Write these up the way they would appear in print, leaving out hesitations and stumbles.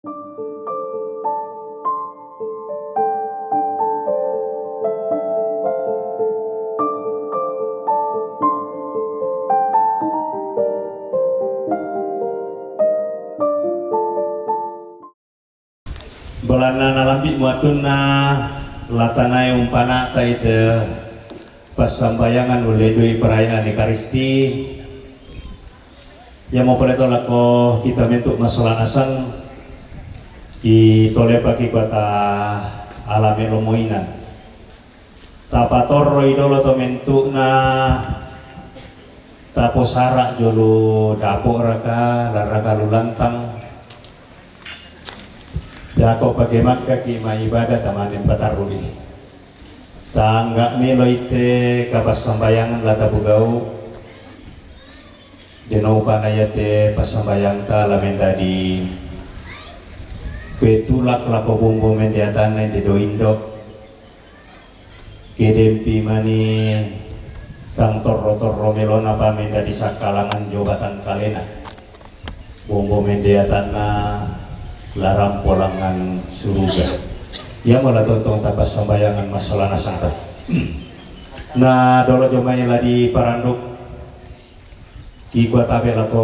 Balana nalambi muatunna latanai umpana taite pasambayangan oleh doi perayaan Ekaristi yang mau pada tolako kita bentuk masalah asang di tole pagi kota alame lomoinan tapator idolo to mentuk na taposara jolo dapok raka laraka lulantang dako bagaimana kaki ma ibadah tamanin pataruli tangga milo ite kapas sambayangan lata bugau denau panayate pasambayang ta lamenda di petulak lako bumbu mendiatan di doindok kedempi mani tang torro melona pa menda di sakalangan jobatan kalena bumbu mendiatan na larang polangan surga ya malah tontong tapas sambayangan masalah nasangka nah dolo jomai ladi paranduk kikuat abe lako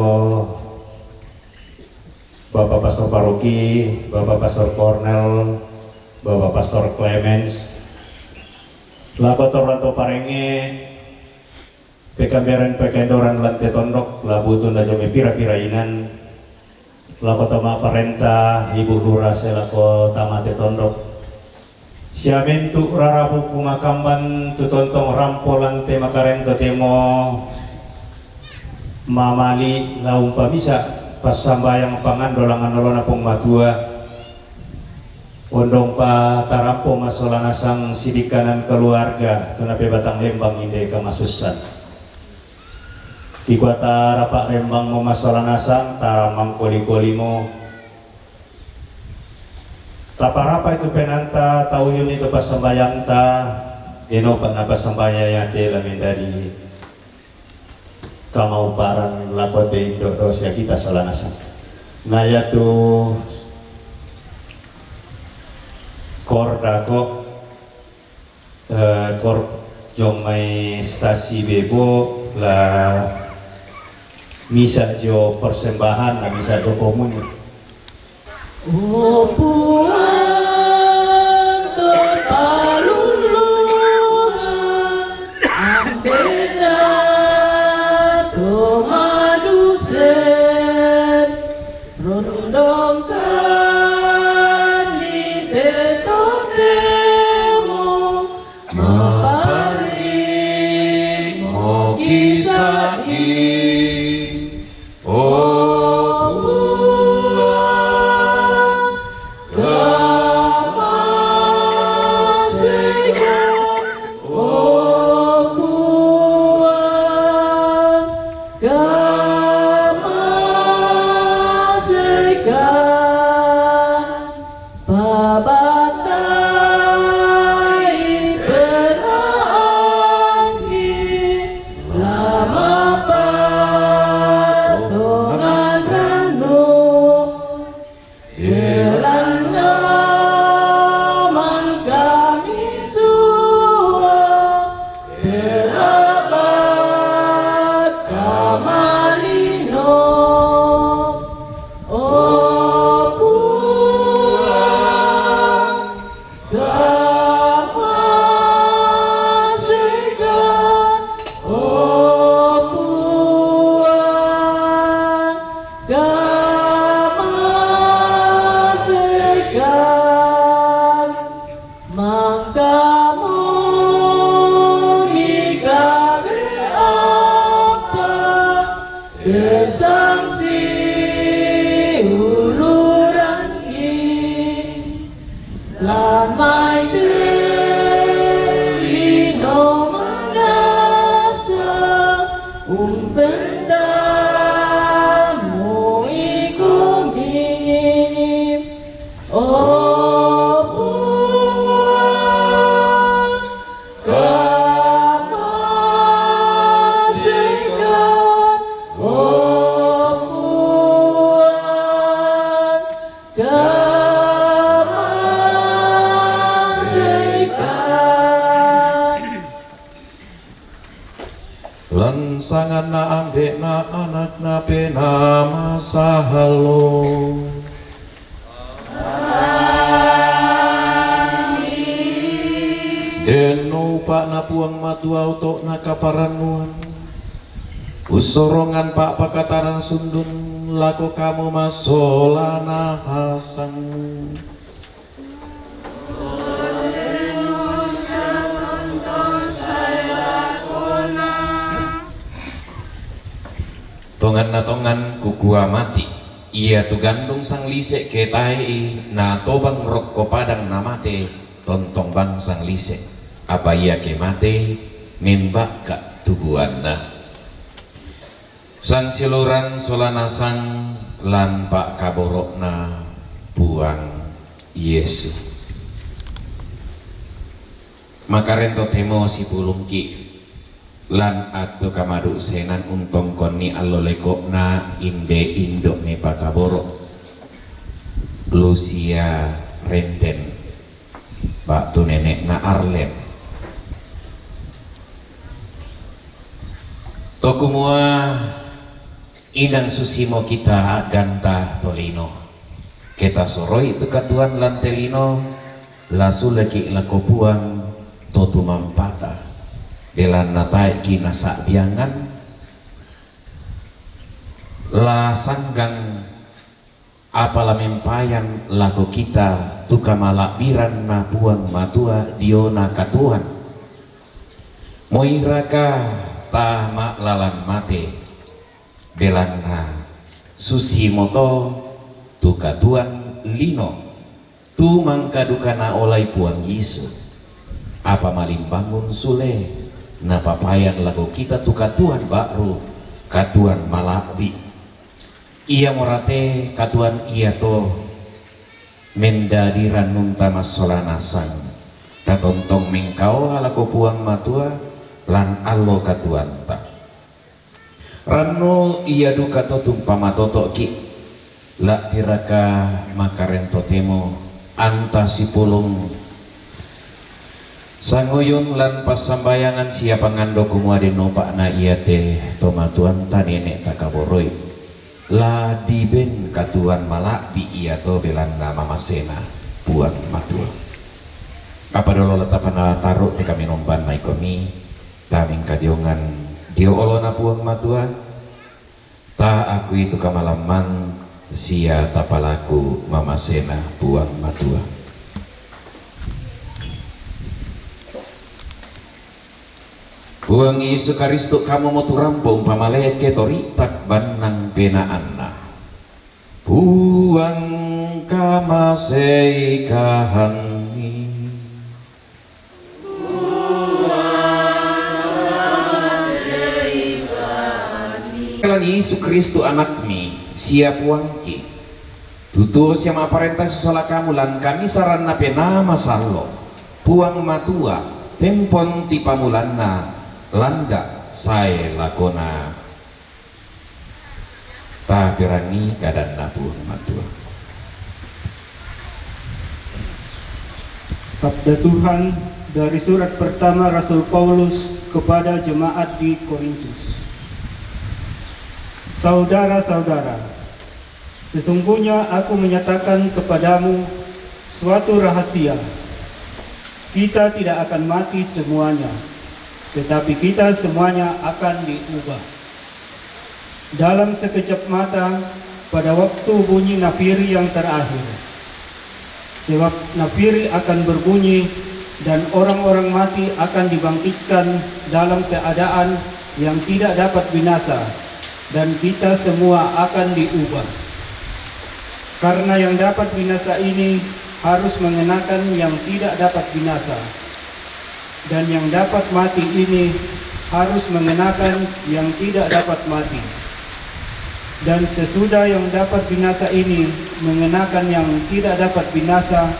Bapak Pastor Paroki, Bapak Pastor Cornel, Bapak Pastor Clemens lako torlanto parenge pekamberan pekendoran lante tondok labutun na jomai pira-pira inan lako tama parenta ibu lurah selako tamate tondok siamentu rarabu kumakamban tutontong rampolan tema karento temo mamali laumpa bisa pas sambayang pangandolangan nolona pong matua ondong pa tarampo masolana sang sidikanan keluarga tunape batang lembang inde kamasusan Ikuata rapak rembang mo masalah nasang taramang koli-koli mo taparapa itu penanta tahu yun itu pasambayang ta ino pa na pasambaya yate lamin dari kamauparan lakot de Indonesia kita salah nasang na yatu korda ko kor jong may stasi bebo lah misa jo persembahan na misa do komunyo upuan terpalulungan ambena tomadusen rondongkan di tetotemo maparing mo kisah Damaseikan lan sangana ambekna anakna penama sahalo. Deno pak na puang matua utok na kaparanuan usorongan pak pakataran sundun lako kamu masolana hasang tongan na tongan kukua mati ia tu gandung sang lisek ketai na tobang rokko padang namate tontong bang sang lisek apa ia ke mate membak ka tubuhan na sang siluran solana sang lan pak kaborok na buang Yesus makarento temo si pulungki lan atu kamadu senan untong koni aloleko na imbe indok ne pak kaborok Lucia Renden pak tu nenek na Arlen tokumua inang susimo kita ganta tolino kita soroi itu katuan lantelino lasu leki lakopuang totu mampata belan natai kina sakbiangan la sanggang apala mempayan lako kita tuka malabiran na puang matua diona katuan moiraka ta mak lalan mate belanda susi moto tu katuan lino tu mangkadukana olai puang Yesu apa malim bangun sule na papayan lagu kita tu katuan baru katuan malabi ia morate katuan ia to mendadiran nuntama solana sang tatontong mengkau laku puang matua lan allo katuanta rano iya duka totum pamatoto ki la piraka makaren totemo anta si pulung sangoyun lan pasambayangan siapa ngando kumua denopak na iya teh tomatuan ta nenek takaboroi la diben katuan malak bi iya to belanda mamasena buang matua apa dolo letapan taruh te kami nomban maikomi taming kadiongan dio olona puang matua ta aku itu kamalaman sia tapalaku mamasena puang matua puang Yesus Kristus kamu mau turampung pamaleke tori tak banang benaanna puang kamasei kahani Yesus Kristus anakmi siap wangki tutu siapa aparenta susala kamu lan kami sarana penama sallo puang matua tempon tipamulanna landa saya lakona ta pirangi kadan puang matua. Sabda Tuhan dari surat pertama Rasul Paulus kepada jemaat di Korintus. Saudara-saudara, sesungguhnya aku menyatakan kepadamu suatu rahasia. Kita tidak akan mati semuanya, tetapi kita semuanya akan diubah. Dalam sekejap mata, pada waktu bunyi nafiri yang terakhir. Sebab nafiri akan berbunyi dan orang-orang mati akan dibangkitkan dalam keadaan yang tidak dapat binasa. Dan kita semua akan diubah. Karena yang dapat binasa ini harus mengenakan yang tidak dapat binasa, dan yang dapat mati ini harus mengenakan yang tidak dapat mati. Dan sesudah yang dapat binasa ini mengenakan yang tidak dapat binasa,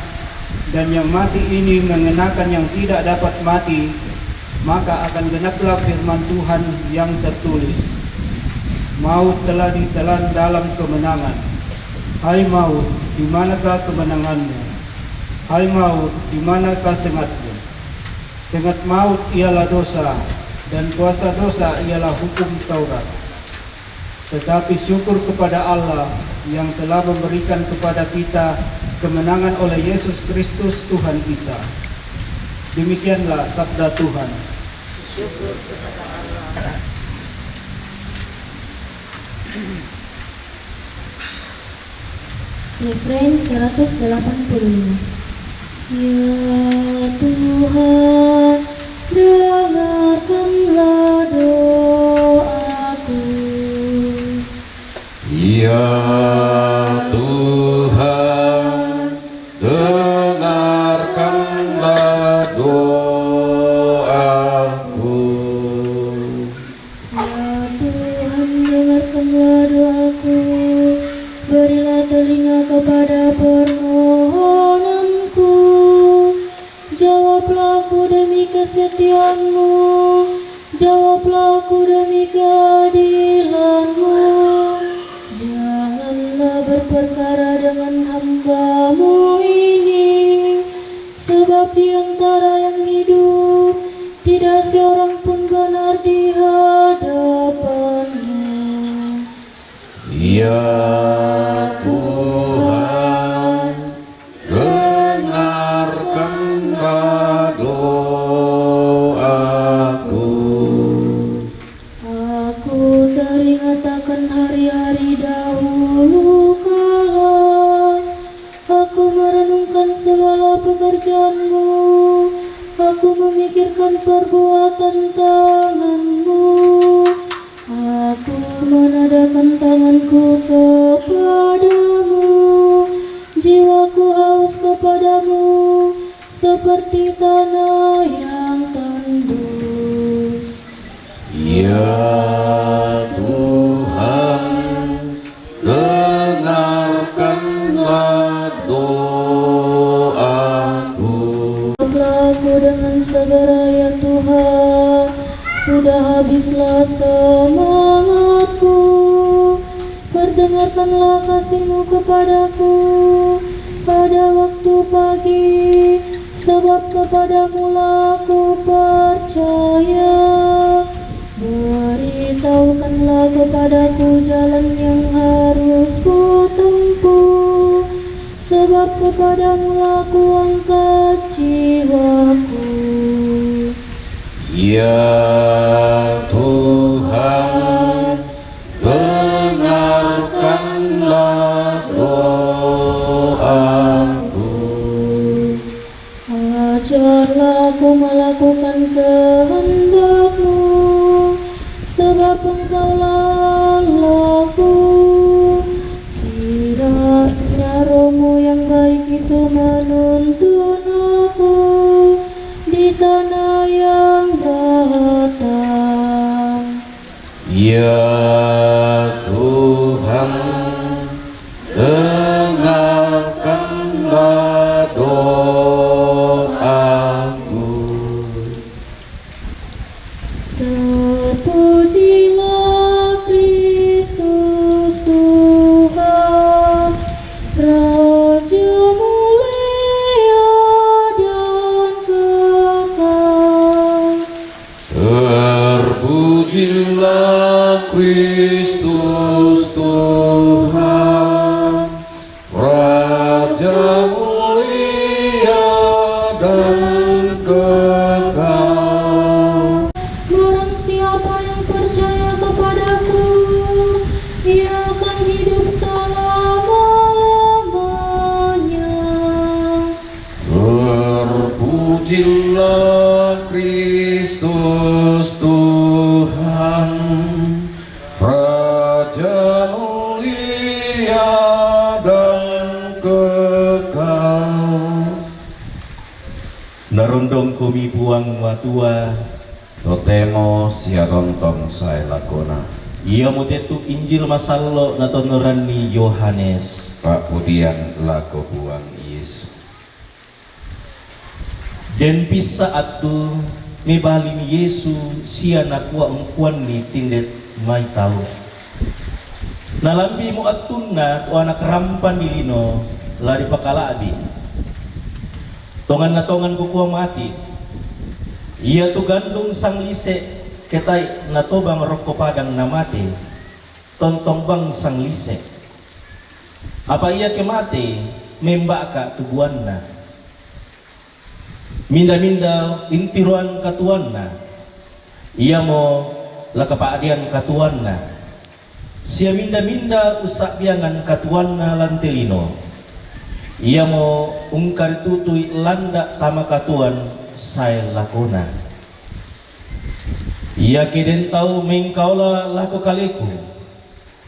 dan yang mati ini mengenakan yang tidak dapat mati, maka akan genaplah firman Tuhan yang tertulis, maut telah ditelan dalam kemenangan. Hai maut, di manakah kemenanganmu? Hai maut, di manakah sengatmu? Sengat maut ialah dosa, dan kuasa dosa ialah hukum Taurat. Tetapi syukur kepada Allah yang telah memberikan kepada kita kemenangan oleh Yesus Kristus Tuhan kita. Demikianlah sabda Tuhan. Refrain 185. Ya Tuhan, dengarkanlah doaku. Ya Tuhan, dengarkanlah doaku. Ya Tuhan, dengarkanlah doaku. Berilah telinga kepada permohonanku. Jawablah aku demi kesetiaan-Mu. Jawablah aku demi keadilan-Mu. Janganlah berperkara dengan hamba-Mu ini, sebab di antara yang hidup tidak seorang pun benar di hadapan-Mu. Ya Tuhan, dengarkanlah doaku. Aku teringat akan hari-hari dahulu kala. Aku merenungkan segala pekerjaan-Mu. Aku memikirkan perbuatan tangan-Mu. Aku menadahkan tanganku kepadamu. Jiwaku haus kepadamu seperti tanah yang tandus. Ya Tuhan, dengarkanlah doaku. Jawablah aku dengan segera ya Tuhan. Sudah habislah semangatku. Perdengarkanlah kasih-Mu kepadaku pada waktu pagi, sebab kepadamu-lah aku percaya. Beritahukanlah kepadaku jalan yang harus ku tempuh, sebab kepadamu-lah aku angkat jiwaku. Ya Tuhan, dengarkanlah doaku. Ajarlah aku melakukan kehendak-Mu, sebab Engkaulah Allahku. Kiranya Roh-Mu yang baik itu menuntun aku di tanah yang datang. Ya Tuhan, dengarkanlah doaku. Terpujilah Kristus Tuhan, Raja mulia dan kekal. Terpujilah Kristus Tuhan, Raja mulia dan kekal. Barang siapa yang percaya kepadaku, ia akan hidup selama-lamanya. Terpujilah Kristus Tuhan, Raja mulia dan kekal. Narondong kumi buang watua, Totemo siarontong saya lakona. ia mutetu Injil masallo natonurani Yohanes. Pak Budian lako buang Yesus. Dan bisa atu mebali ni Yesu sia nakua ungkuan ni tindet mai tau. nalambi mo at tunna to anak rampan dilino lari pakalabi tongan kukuha mati iya tu gandung sang lise ketay natobang rokko padang na mati tontong bang sang lise apa iya kemati memba ka tubuan na minda intiruan katuan na iya mo lakapaadian katuan na siya minda usak biangan katuan na lantelino iya mo ungkar tutuy landa tama katuan say lakona iya kiden tau mengkaula lako kaleku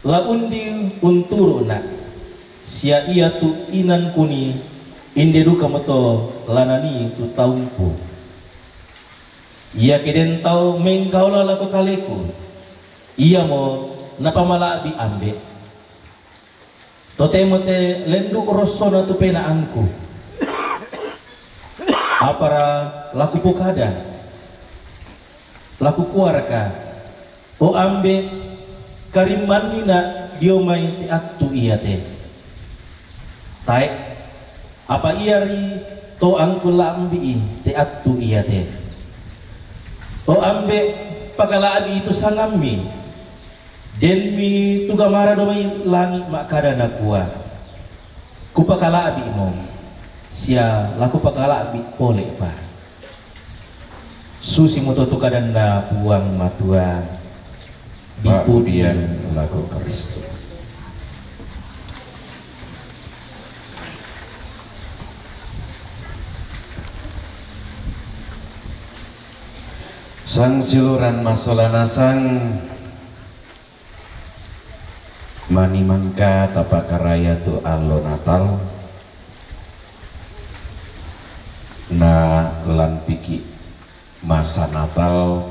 la undi unturo na siya iya tu inan kuni inde duka moto lanani tu taumpu iya kiden tau mengkaula lako kaleku iya mo napamala di ambe totemote lendu rosono tu pena angku apara laku pokada laku kuarka o ambe kariman mina diomai ti aktu iya te tai apa iari to angku la ambi ti aktu iya te o ambe pakalaadi itu sangammi den mi tugamara domai langit makada na kuah kupakala abi mo sia laku pakala abi pole pa susi moto tukadan na buang matua Pakudian laku Kristo. Sang siluran masolana sang mani mangka tapakaraya tu allo Natal na lan piki masa Natal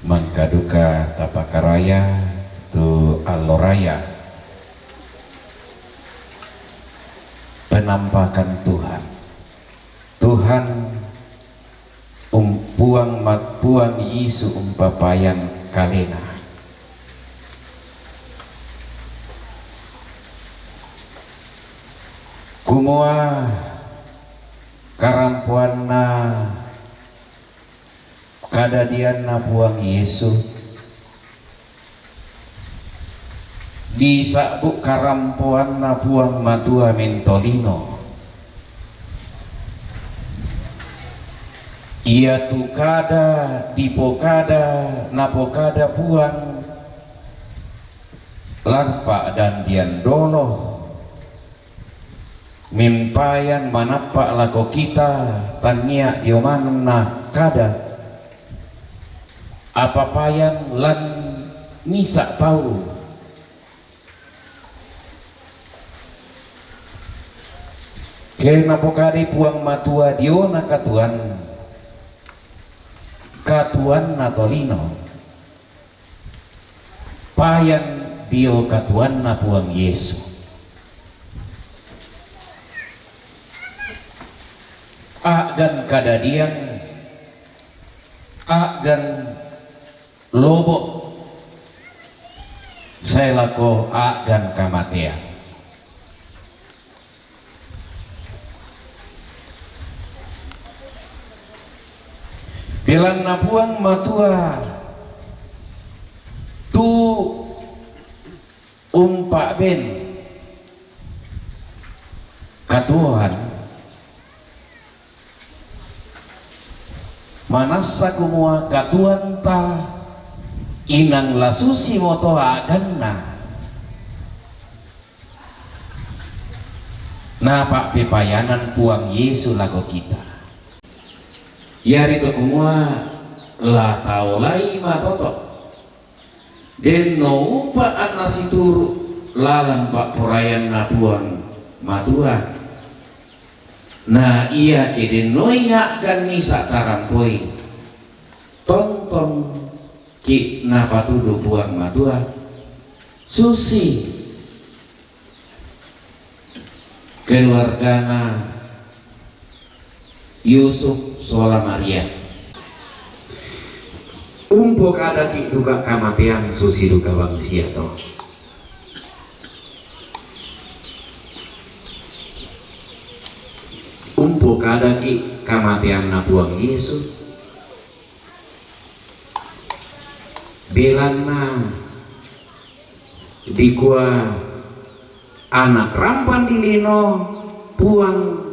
mangka duka tapakaraya tu allo raya penampakan Tuhan puang Yesu umpapayan kalena kumua karampuan na kadadian na buang Yesu bisa bu karampuan na buang matua mentolino ia tu kada dipokada napokada buang lanpa dan diandolo mimpayan manapa lako kita tania diomana kada apa payan lan misa pau kena pokari puang matua diona katuan natolino payan dio katuan na puang Yesu agan kadadian agan lobo saya lako agan kamatean bilang nabuang matua tu umpak ben katuan manasa kumua katuan ta inang lasusi moto aganna napa pepayanan puang Yesu lago kita yari to kumua la tau lai matoto den no upa anasituru lalan pak porayan na puang matua nah iya keden noya kan misa tarampoi tonton ki napa tuduh buang matua susi keluargana Yusuf sola Maria umpo kada ki duka kamatean susi duka wangsia to umpo kadaki kamatian na buang Yesus belanna dikua anak rampan dilino puang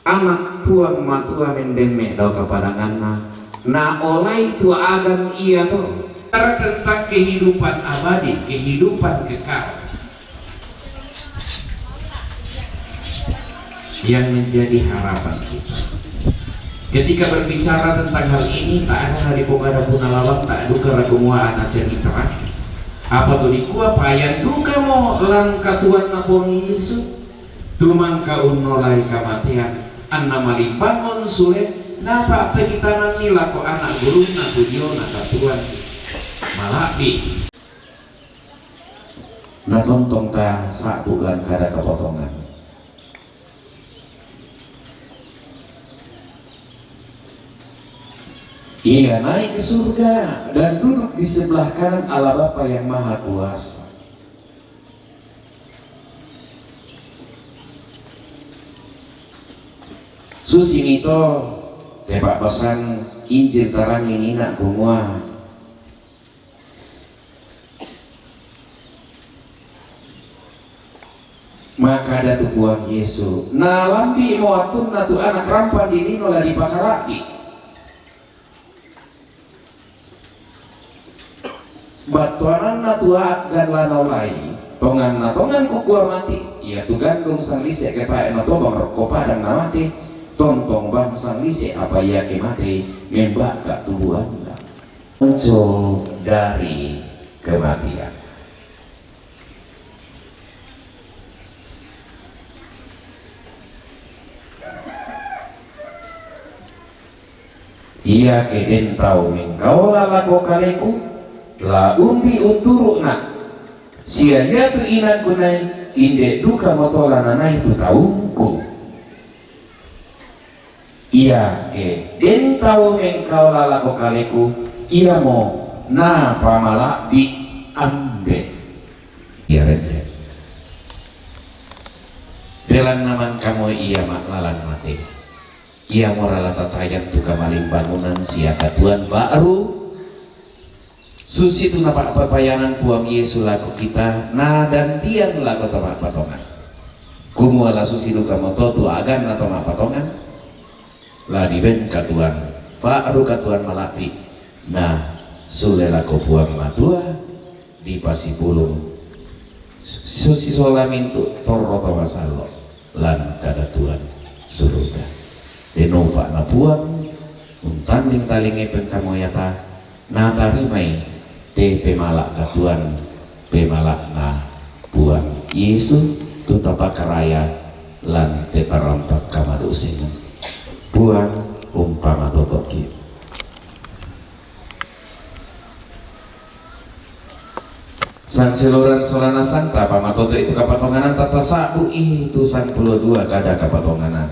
anak puang matua mendeme dau kepadanganna na oleh tu agam iya to tentang kehidupan abadi, kehidupan kekal yang menjadi harapan kita. Ketika berbicara tentang hal ini, tak ada dari pogada punalawang, tak ada keraguan anak cerita. Apa tuh dikua payan duka mo langkah Tuhan napong Yesus, tumangka unolai kamatian, anna malimbangon sulit, napa apa kita nani lako anak guru na tudio na Tuhan malapi. Na tontong ta sa bulan kada kepotongan. Ia naik ke surga dan duduk di sebelah kanan Allah Bapa yang Maha Kuasa. Susinito tepak pesan Injil tarang ini nak kumua. Maka ada tu Tuhan Yesus. Na lambi moatun na tu anak rampan dini nola dipakalaki. Batuanan na tua gan lanolai tongan na tongan kukua mati ia tu gandung sang lise kepae na tobang rekopa dan na mati tontong bang sang lise apa ia ke mati membak ka tubuhan muncul dari kematian. Ia keden tau mengkau lalako kaleku la umbi unturu nak sia-sia tu inan kunai inde duka motola nanai tu taungku ia den tau mengkau lalako kaleku ia mo na pamala bi ambe ia rende belan naman kamu ia mak lalan mati ia morala tatayan tu kamalim bangunan siaka Tuhan baru susi tu napa papayangan puang Yesus laku kita na dan tiang laku tomak patongan kumuala susi luka moto tu agan na tomak patongan la diben katuan baru katuan malapi nah sule laku puang matua di pasibulung susi solamin tu torro tomasalo lan kada Tuhan surga denopa na puang untanding talinge pengkamoyata na tarimai te pemalak katuan pemalak na buang Yesus tu tapak karaya lan te parampak kamadusin buang umpama tokok ki sang seluran solana santa pamatoto itu kapatonganan tata sabu itu sang 22 kada kapatonganan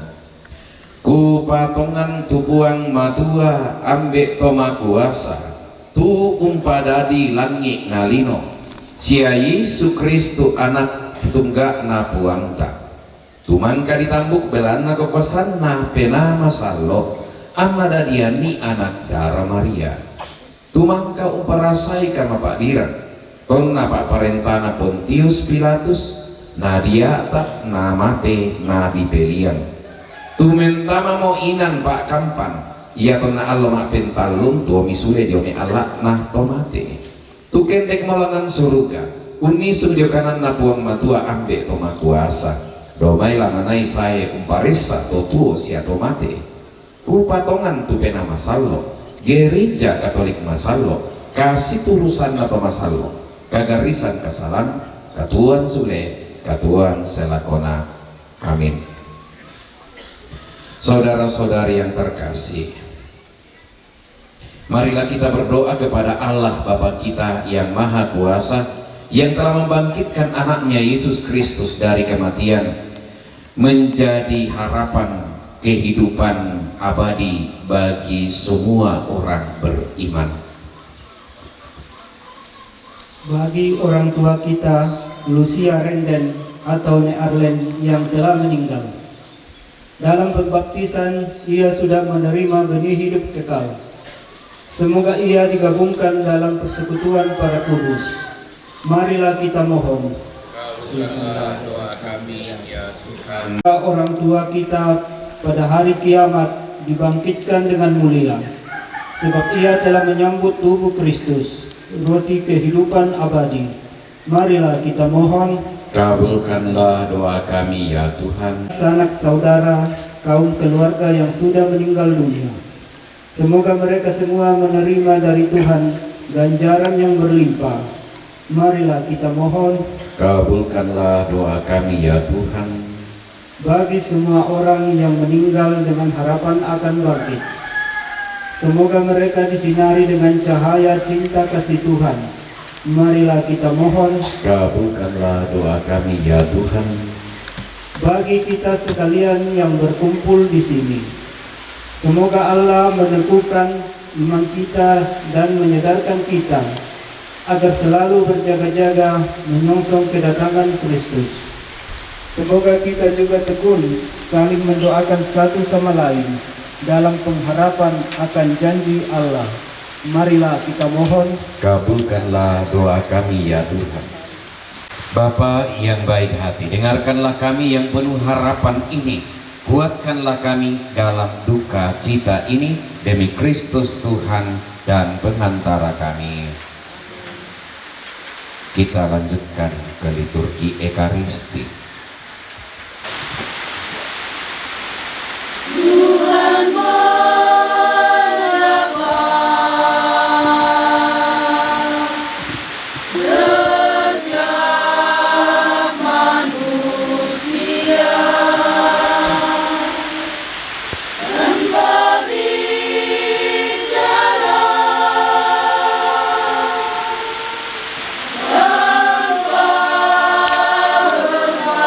ku patongan tu buang matua ambek toma kuasa tu umpadadi langit ngalino sia Yesus Kristus anak tunggak na puangta tumangka ditambuk belana kekosan na pena masallo anna dadiani anak darah Maria tumangka umparasai kama pakdiran tonna pak parentana Pontius Pilatus na diata na mate na dipelian tumentama mo inan pak kampan ia kena Allah mak pentalung tuo misule dio me Allah nah tomate tu kendek molangan surga unisun dio kanan na puang matua ambek toma kuasa domai langanai saya umparisa to tuo sia tomate ku patongan tu pena masallo gereja Katolik masallo kasih turusan na masallo kagarisan kasalan katuan sule katuan selakona amin. Saudara-saudari yang terkasih, marilah kita berdoa kepada Allah Bapa kita yang Maha Kuasa yang telah membangkitkan anaknya Yesus Kristus dari kematian menjadi harapan kehidupan abadi bagi semua orang beriman. Bagi orang tua kita Lucia Renden atau Ne Arlen yang telah meninggal, Dalam pembaptisan, ia sudah menerima benih hidup kekal. Semoga ia digabungkan dalam persekutuan para kudus. Marilah kita mohon. Kabulkanlah doa kami ya Tuhan. Orang tua kita pada hari kiamat dibangkitkan dengan mulia, sebab ia telah menyambut tubuh Kristus, roti kehidupan abadi. Marilah kita mohon. Kabulkanlah doa kami ya Tuhan. Sanak saudara, kaum keluarga yang sudah meninggal dunia, semoga mereka semua menerima dari Tuhan ganjaran yang berlimpah. Marilah kita mohon. Kabulkanlah doa kami ya Tuhan. Bagi semua orang yang meninggal dengan harapan akan bangkit, semoga mereka disinari dengan cahaya cinta kasih Tuhan. Marilah kita mohon. Kabulkanlah doa kami ya Tuhan. Bagi kita sekalian yang berkumpul di sini, semoga Allah meneguhkan iman kita dan menyadarkan kita agar selalu berjaga-jaga menyongsong kedatangan Kristus. Semoga kita juga tekun saling mendoakan satu sama lain dalam pengharapan akan janji Allah. Marilah kita mohon. Kabulkanlah doa kami ya Tuhan. Bapa yang baik hati, dengarkanlah kami yang penuh harapan ini. Kuatkanlah kami dalam duka cita ini demi Kristus Tuhan dan pengantara kami. Kita lanjutkan ke liturgi Ekaristi. Tuhan menyapa setiap manusia dan berbicara tanpa berhenti.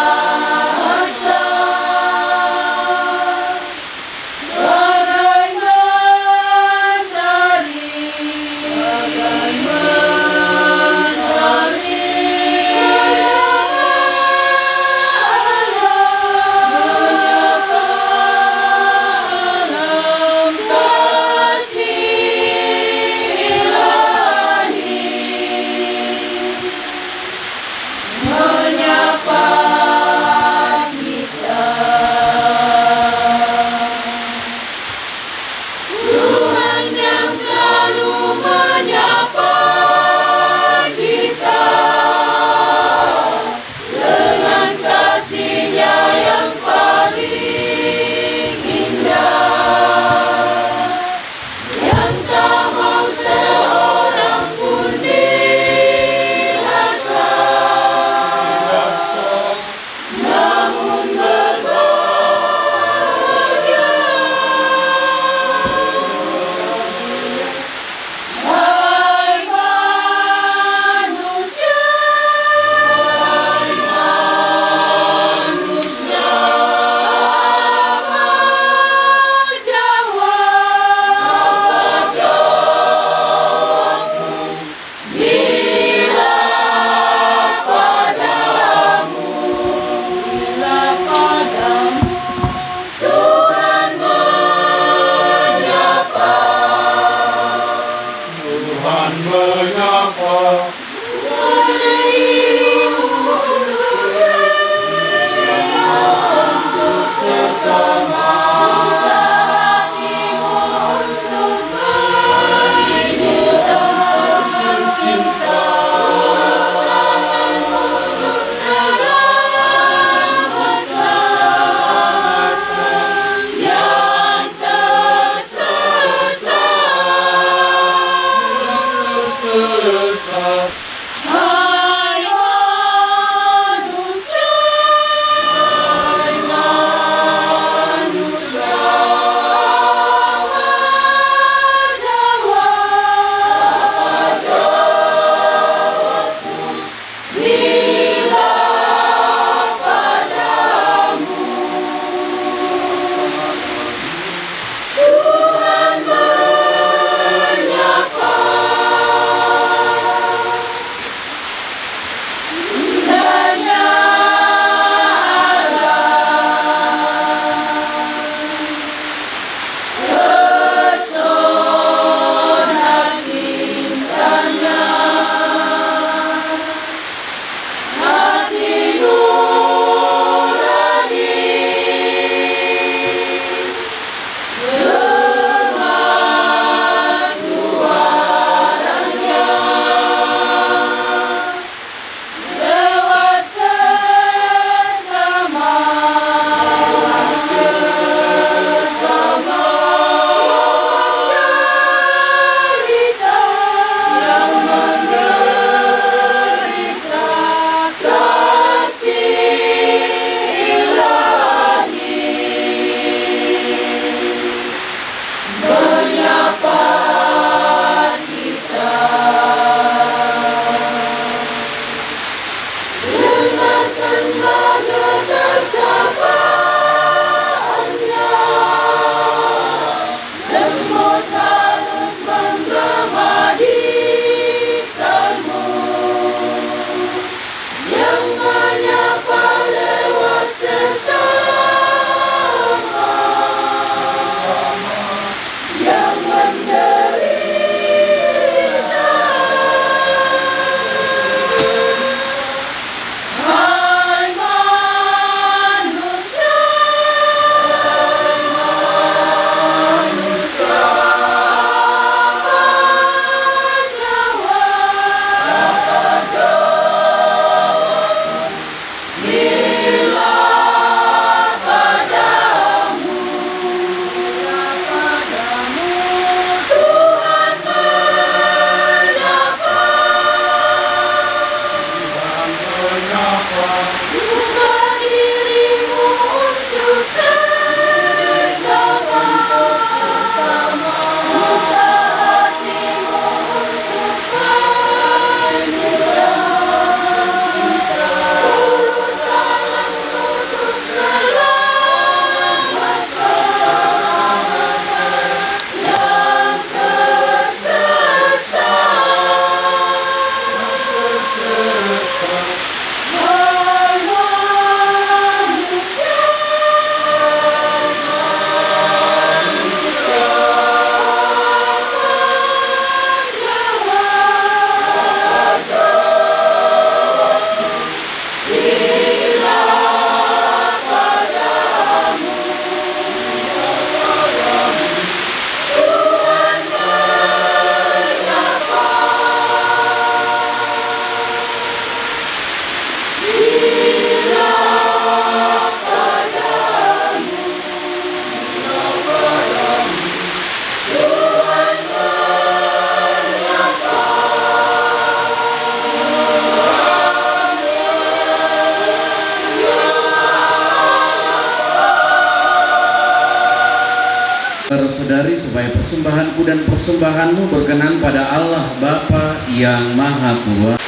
persembahanku dan persembahanmu berkenan pada Allah Bapa yang Maha Kuasa.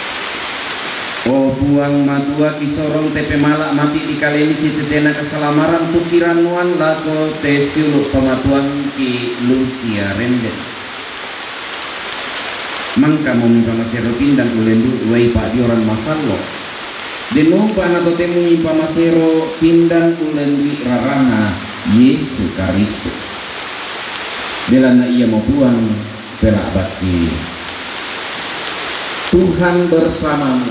O buang matua kisorong tepe malak mati di kaleni citetena keselamaran tukiran nuan lako te siuluk pematuan ki Lucia Renden. Mangka mumpa masero pindang ulendu uai pak dioran masalo. Denumpa nato temui pamasero pindang ulendi rarana Yesus Kristus. Belana ia mau buang pelak bakti. Tuhan bersamamu.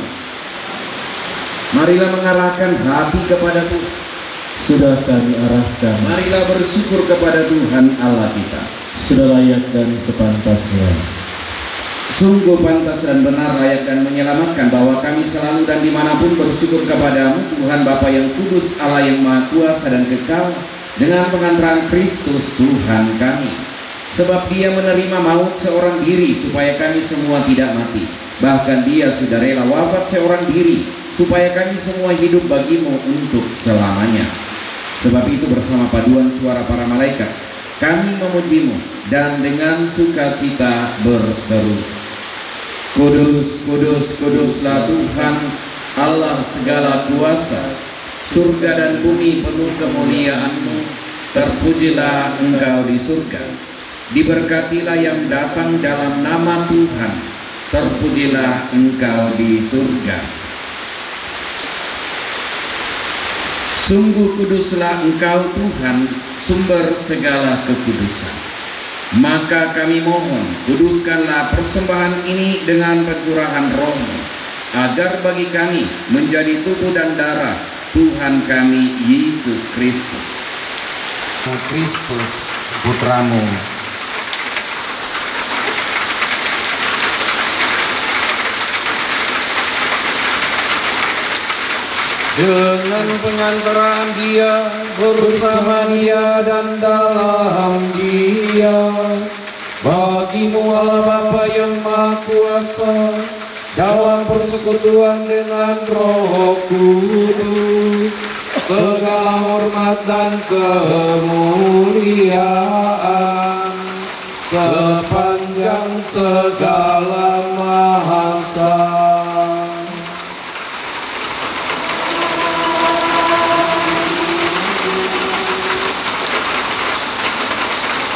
Marilah mengarahkan hati kepada Tuhan. Sudah kami arahkan, Marilah bersyukur kepada Tuhan Allah kita. sudah layak dan sepantasnya. Sungguh pantas dan benar, layak dan menyelamatkan bahwa kami selalu dan dimanapun bersyukur kepadamu Tuhan Bapa yang kudus, Allah yang maha kuasa dan kekal, dengan pengantaran Kristus Tuhan kami. Sebab dia menerima maut seorang diri supaya kami semua tidak mati. Bahkan dia sudah rela wafat seorang diri supaya kami semua hidup bagimu untuk selamanya. Sebab itu bersama paduan suara para malaikat kami memujimu dan dengan sukacita berseru, Kudus, kudus, kuduslah Tuhan Allah segala kuasa. Surga dan bumi penuh kemuliaan-Mu. Terpujilah Engkau di surga. Diberkatilah yang datang dalam nama Tuhan. Terpujilah Engkau di surga. Sungguh kuduslah Engkau Tuhan, sumber segala kekudusan. Maka kami mohon, kuduskanlah persembahan ini dengan pencurahan Roh-Mu, agar bagi kami menjadi tubuh dan darah Tuhan kami Yesus Kristus. Kristus Putramu, dengan pengantaran dia, bersama dia dan dalam dia, bagimu Allah Bapa yang Maha Kuasa, dalam persekutuan dengan Roh Kudus, segala hormat dan kemuliaan sepanjang segala masa.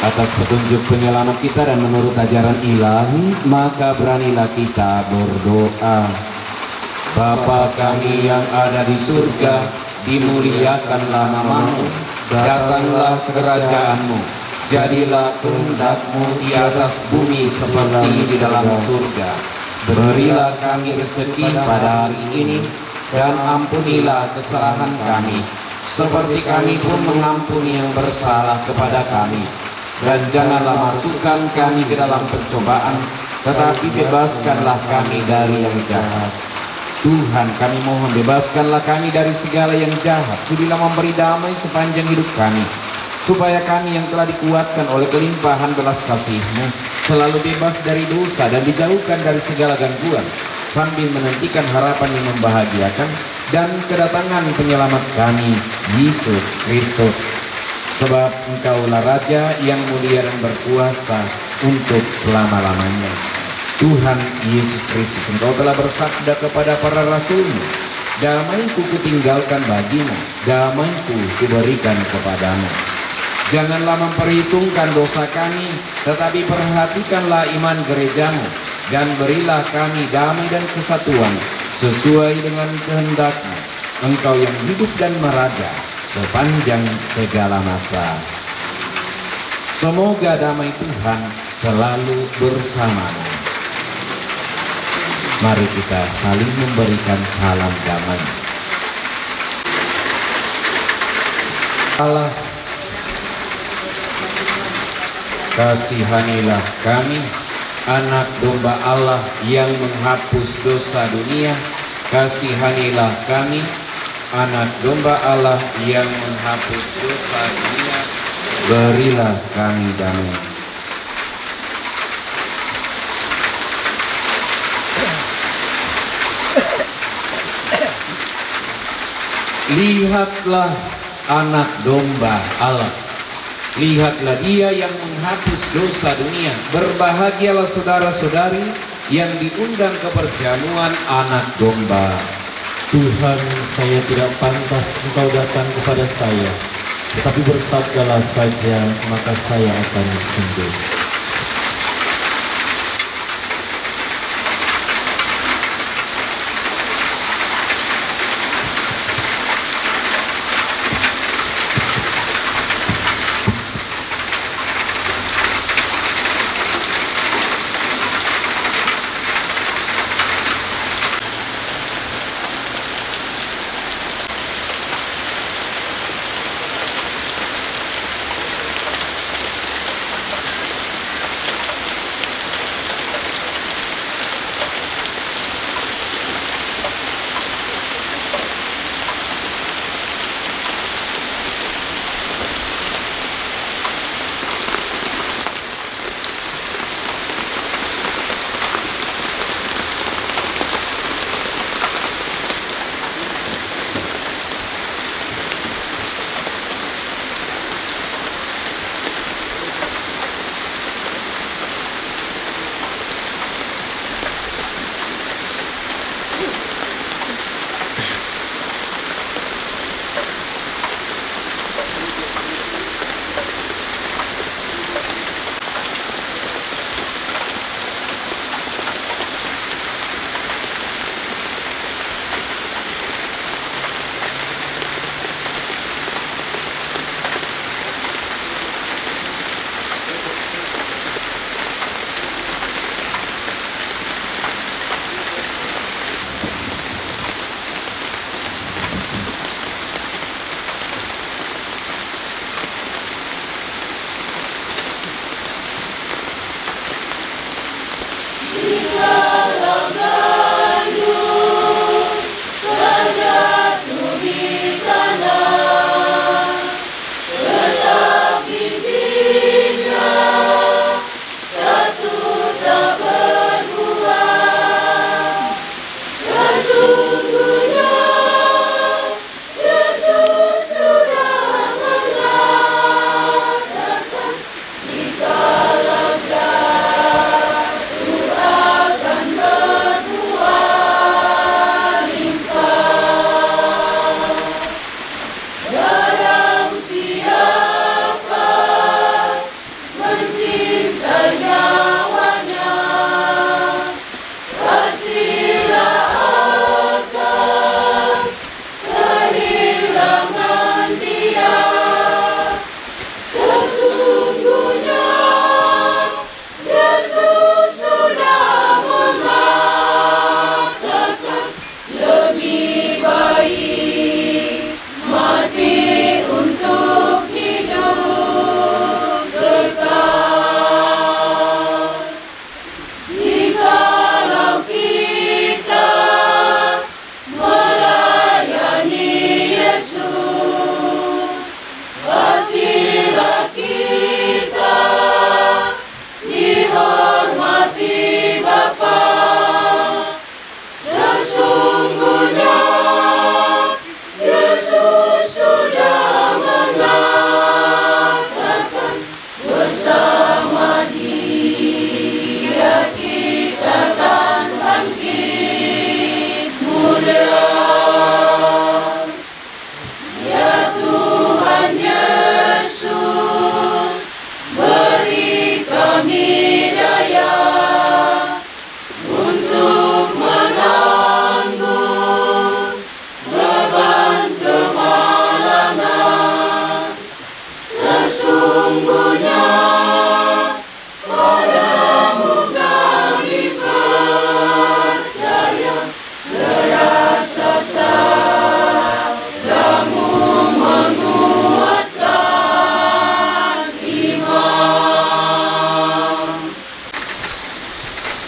Atas petunjuk penyelamat kita dan menurut ajaran ilahi, maka beranilah kita berdoa. Bapa kami yang ada di surga, dimuliakanlah nama-Mu, datanglah kerajaan-Mu, jadilah kehendak-Mu di atas bumi seperti di dalam surga. Berilah kami rezeki pada hari ini, dan ampunilah kesalahan kami, seperti kami pun mengampuni yang bersalah kepada kami. Dan janganlah masukkan kami ke dalam pencobaan, tetapi bebaskanlah kami dari yang jahat. Tuhan, kami mohon bebaskanlah kami dari segala yang jahat. Sudilah memberi damai sepanjang hidup kami, supaya kami yang telah dikuatkan oleh kelimpahan belas kasih-Mu selalu bebas dari dosa dan dijauhkan dari segala gangguan, sambil menantikan harapan yang membahagiakan dan kedatangan penyelamat kami, Yesus Kristus. Sebab Engkaulah Raja yang mulia dan berkuasa untuk selama-lamanya. Tuhan Yesus Kristus, Engkau telah bersabda kepada para rasul-Mu, damai-Ku kutinggalkan bagimu, damai-Ku kuberikan kepadamu. Janganlah memperhitungkan dosa kami, tetapi perhatikanlah iman gereja-Mu, dan berilah kami damai dan kesatuan sesuai dengan kehendak-Mu, Engkau yang hidup dan meraja sepanjang segala masa. Semoga damai Tuhan selalu bersamamu. Mari kita saling memberikan salam damai. Allah, kasihanilah kami, anak domba Allah yang menghapus dosa dunia. Kasihanilah kami, anak domba Allah yang menghapus dosa dunia. Berilah kami damai. Lihatlah anak domba Allah Lihatlah Dia yang menghapus dosa dunia. Berbahagialah saudara-saudari yang diundang ke perjamuan Anak Domba. Tuhan, saya tidak pantas Engkau datang kepada saya, tetapi bersabdalah saja, maka saya akan sembuh.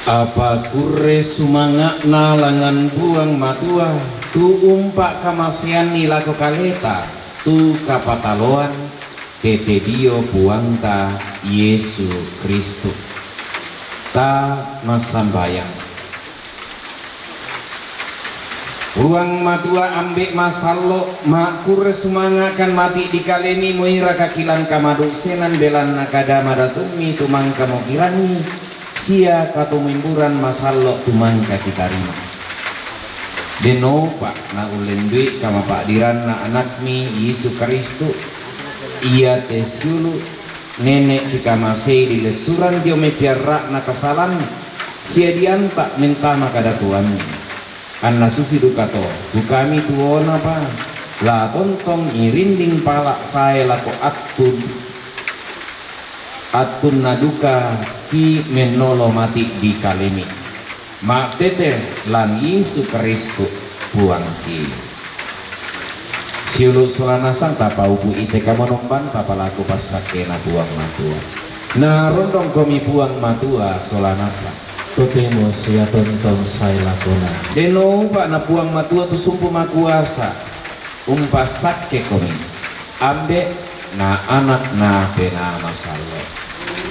Apa kure sumangakna langan buang matua tu umpak kamasian nilako kaleta tu kapataloan tete dio buangta Yesu Kristus ta masambayang. Buang matua ambek masallo makur sumangakan mati di kaleni moira kakilan kamadu senan belan nakada madatumi tumangka mokirani sia katumimburan masallo tumangka kitarima deno pak na ulen duit kama pak diran na anakmi Yesus Kristus ia tesulu nenek dikamasei di lesuran dia mepiara na kasalan sia diantak minta makada tuan anna susi dukato dukami tuona pa la tontong irinding palak saya lako atun naduka ki menolo mati di kalemi mak tete lan Yesus Kristus buang ki siulu sulanasang tapa ubu ite kamonomban tapa laku pasakena buang matua na rondong komi buang matua sulanasang Totemo siya tontong say lakona. deno pak na puang matua tu sumpu makuasa umpas sakke komi ambe na anak na pena masalo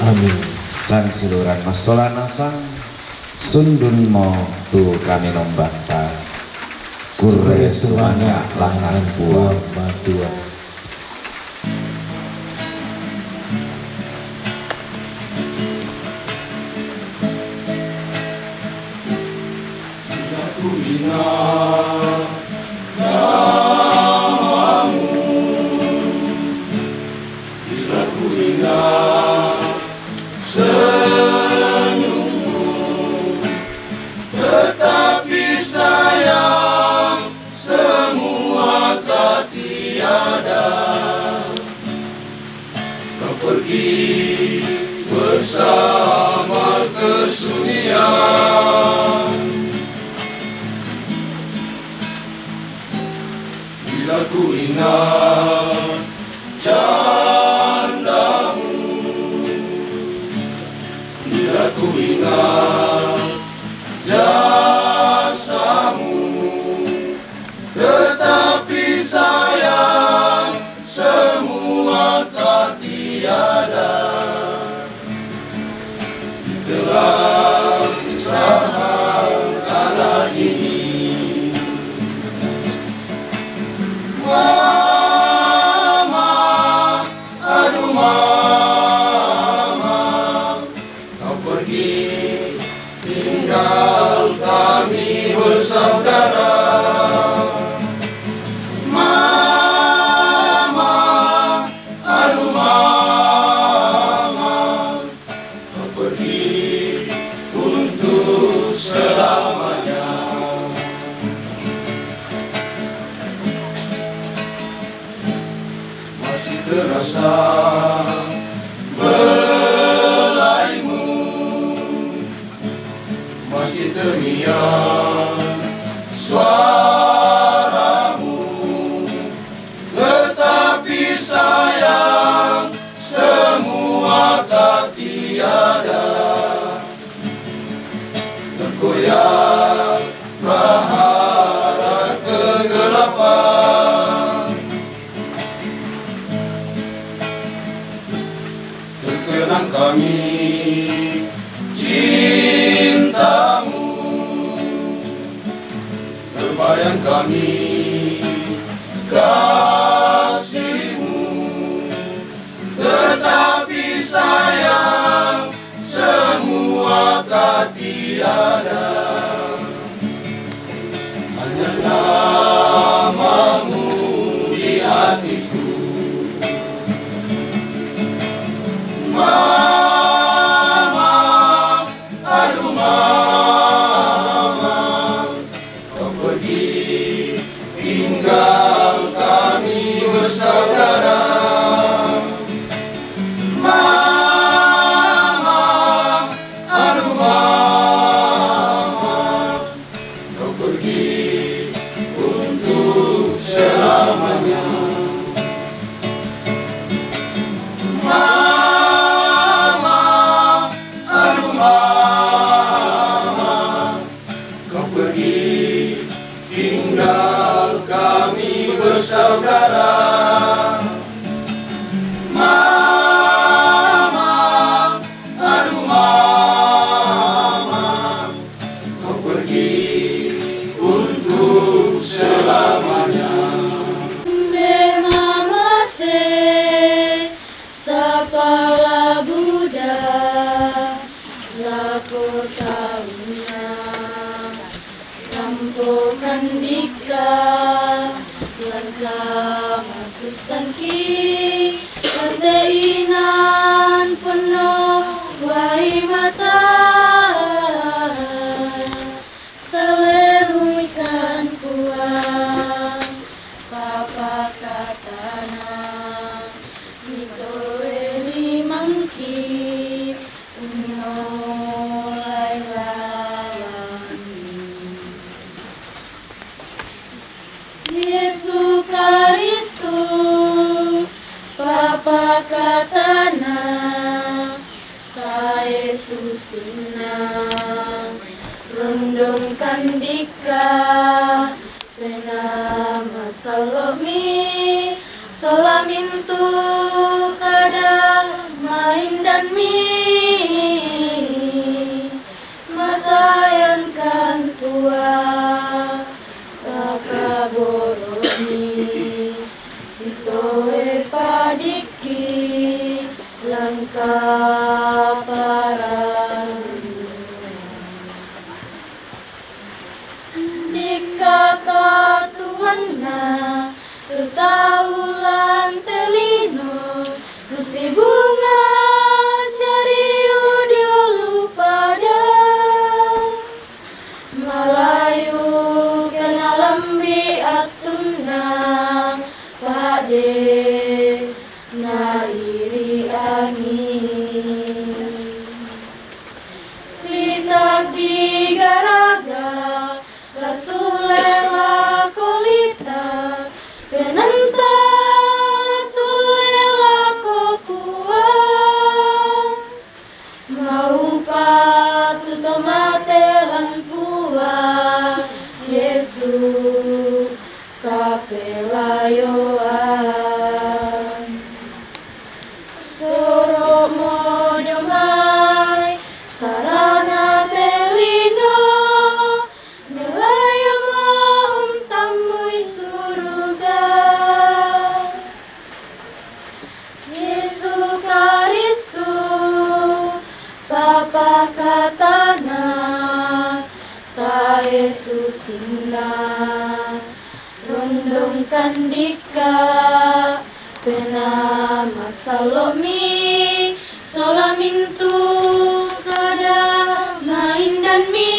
Amin. sang siluran masolana sang sundun mo tu kami nombanta kurre suanga langan puang matua. sanki Teinan penuh wai mata Selemu ikan kuang Papa katana Mito eli mangki Uno Yesus Kristus Papa katana Ka Yesus inang Rundung kandika Penama salomi Solamintu kadang main dan mi Matayan kan kuah Pakaboroni Sitoe padiki Langka parang Dika tuanna Tutaulan telino Susi bunga Syariu dulu pada Malayu kenalambi atunang pade na iri angin Litak di garaga Rasulela kolita Penanta Rasulela kokua Mau patuto matelan pua Yesus kapelayoan Soro modomai sarana telino Nelayo mohum tamui suruga Yesus Kristus Papa katana Ka Yesus inang Rundung kandika Penama salomi Solamintu kadang main dan mi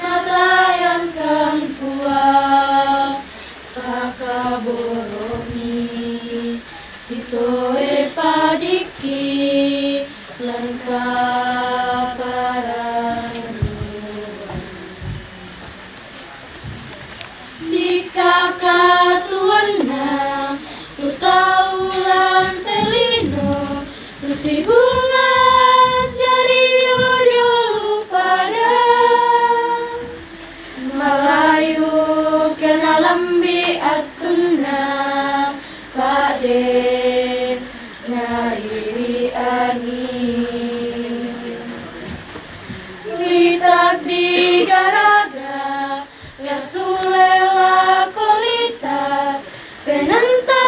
Natayan kan kuah Pakaboroni Sitoe padiki Langka parang Kakatuanna Tutaulan telino Susi bunga Syariu dulu pada Malayu kenalambi atunna Pade na iri angin Litak di garaga Rasulela kolita Penanta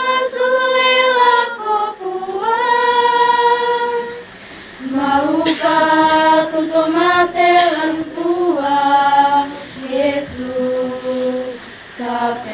Rasulela kopua Mau patuto matelan pua Yesus kapelayoan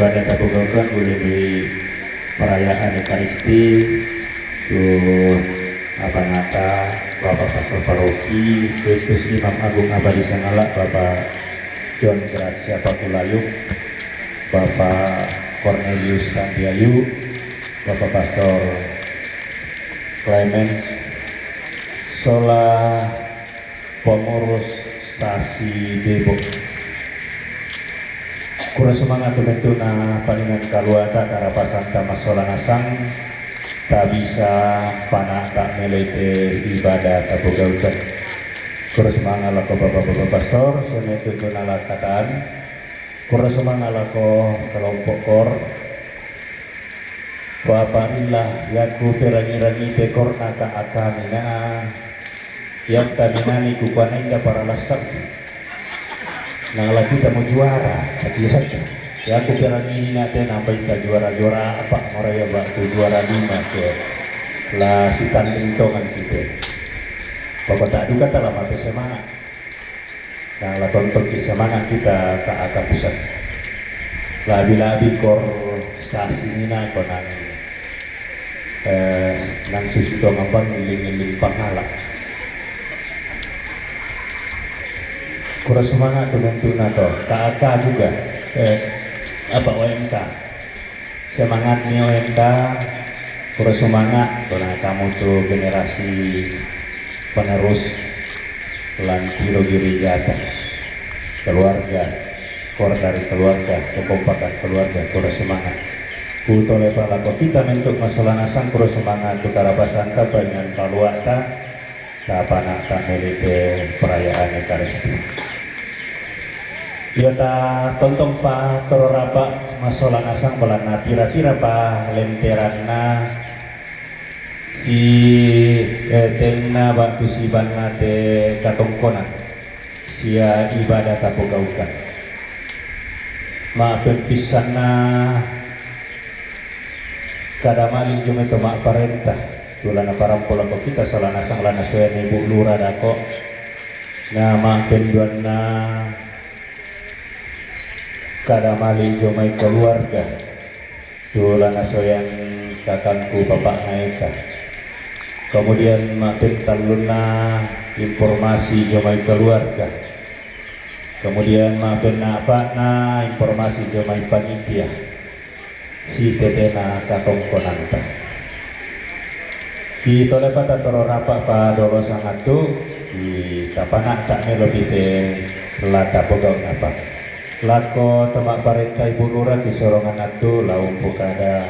ibadah tabugaukan boleh di perayaan Ekaristi tuh apa nata Bapak Pastor Paroki Kristus Imam Agung Abadi Sangalak Bapak John Gracia Pakulayuk, Bapak Cornelius Tandiayu, Bapak Pastor Clement, Sola pengurus stasi Depok. Kurang semangat tumentuna paningan kaluata karapasan tamasola nasang tak bisa panak tak melete ibadah tabugaukan. Kurang semangat lako bapak-bapak pastor semetutuna lakataan. Kurang semangat lako kelompok kor. Bapak ilah yaku perangi-rangi tekor naka akamina yang taminani kukwana indah para lasak. Nah lagi kita mau juara, hati-hati. Ya aku bilang ini nanti nampak kita juara apa? Orang yang waktu juara 5 ke lah si tanding tongan kita. Bapak tak juga dalam hati semangat. Nah lah tonton di semangat kita ke akar pusat. Labi-labi kor stasi ini nak nang nang susu tongan ngiling-ngiling pangalak. Kurang semangat tumentuna toh, KAK juga, OMK, semangat nih OMK, kurang semangat, karena kamu tuh generasi penerus lantiro giri jatah, keluarga, kor dari keluarga, kekompakan keluarga, kurang semangat. Kuto lepas lako kita mentuk masalah nasang kurang semangat, tuh karapasan kapa dengan kaluata, kapan tak melite perayaan Ekaristi. Ya ta tontong pa tororapa masola nasang balana pira-pira pa lenteranna si tengna waktu si banna te katongkonan sia ibadah tapogaukan ma pempisana kada malin jume to mak parentah tulana parampola ko kita sola nasang lana suene ibu lura dako na ma penduanna kada mali jomai keluarga tulana soyan kakangku bapak naika kemudian makin taluna informasi jomai keluarga kemudian makin na informasi jomai panitia si tetena katongkonanta kita lepat atau rapat pa dolo sangat tu di kapanak tak lebih te lata pogau apa lako temak parenta ibu lurah di sorongan atu laumpu kada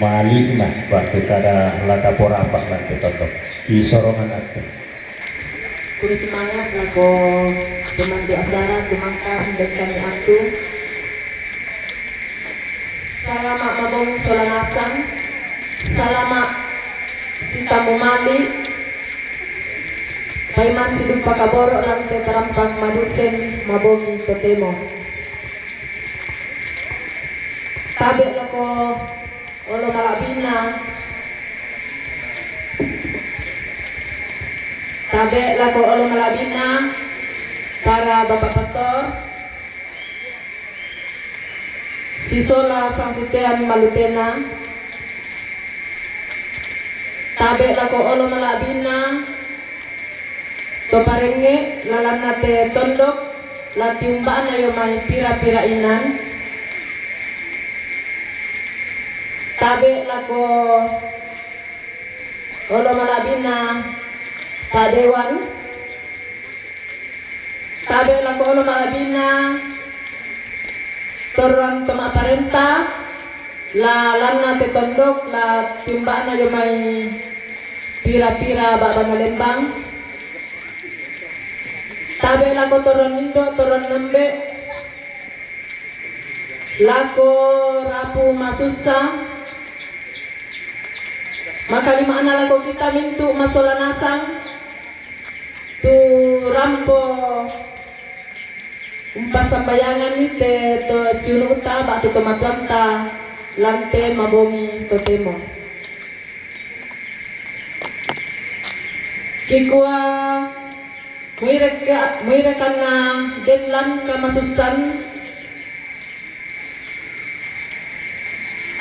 malik nah waktu kada laka porapak nanti tontok di sorongan atu Kuri semangat lako teman di acara tumangka dan kami atu salamat mabong solanasan salamat sitamu mali Paiman sidung pakaboro lang te tarampang madusen mabogi totemo. Tabe lako olo malabina. Tabe lako olo malabina para Bapak Pastor. Sisola sang sitean malutena. Tabe lako olo malabina. To parenge lalan nate tondok latiumbaan ayo may pira-pira inan tabe lako olo malabina padewan tabe lako olo malabina toruan toma parenta lalan nate tondok latiumbaan ayo may pira-pira babana lembang tabe lako toron indo toron nembe lako rapu masusa maka lima anak lako kita mintu masola nasang tu rampo umpas sambayangan ite to siunu uta batu tomatuanta lante mabongi totemo kikua Muirekan na denlan kamasusan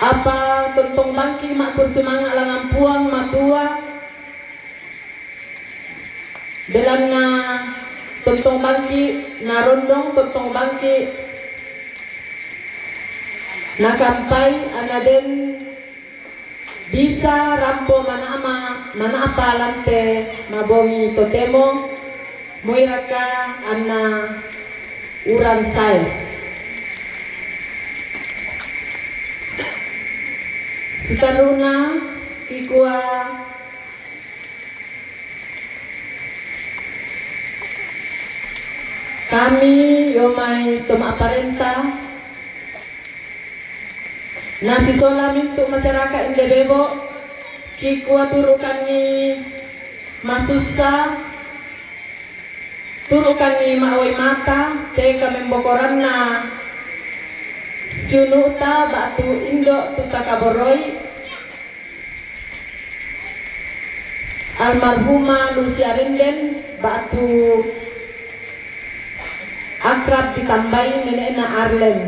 apa tontong bangki mak kursumangat langang puang matua belan na tontong bangki na rondong tontong bangki na kampai anaden bisa rampo mana apa lante mabongi totemo muiraka anna uran sai sutaruna kikua kami yomai toma aparenta nasi sola mintu masyarakat indebebo kikua turukani masusa turukani maawai mata te kami bokoranna siunuta batu indo tutakaboroi almarhumah Lucia Renden batu akrab ditambahin nenekna Arlen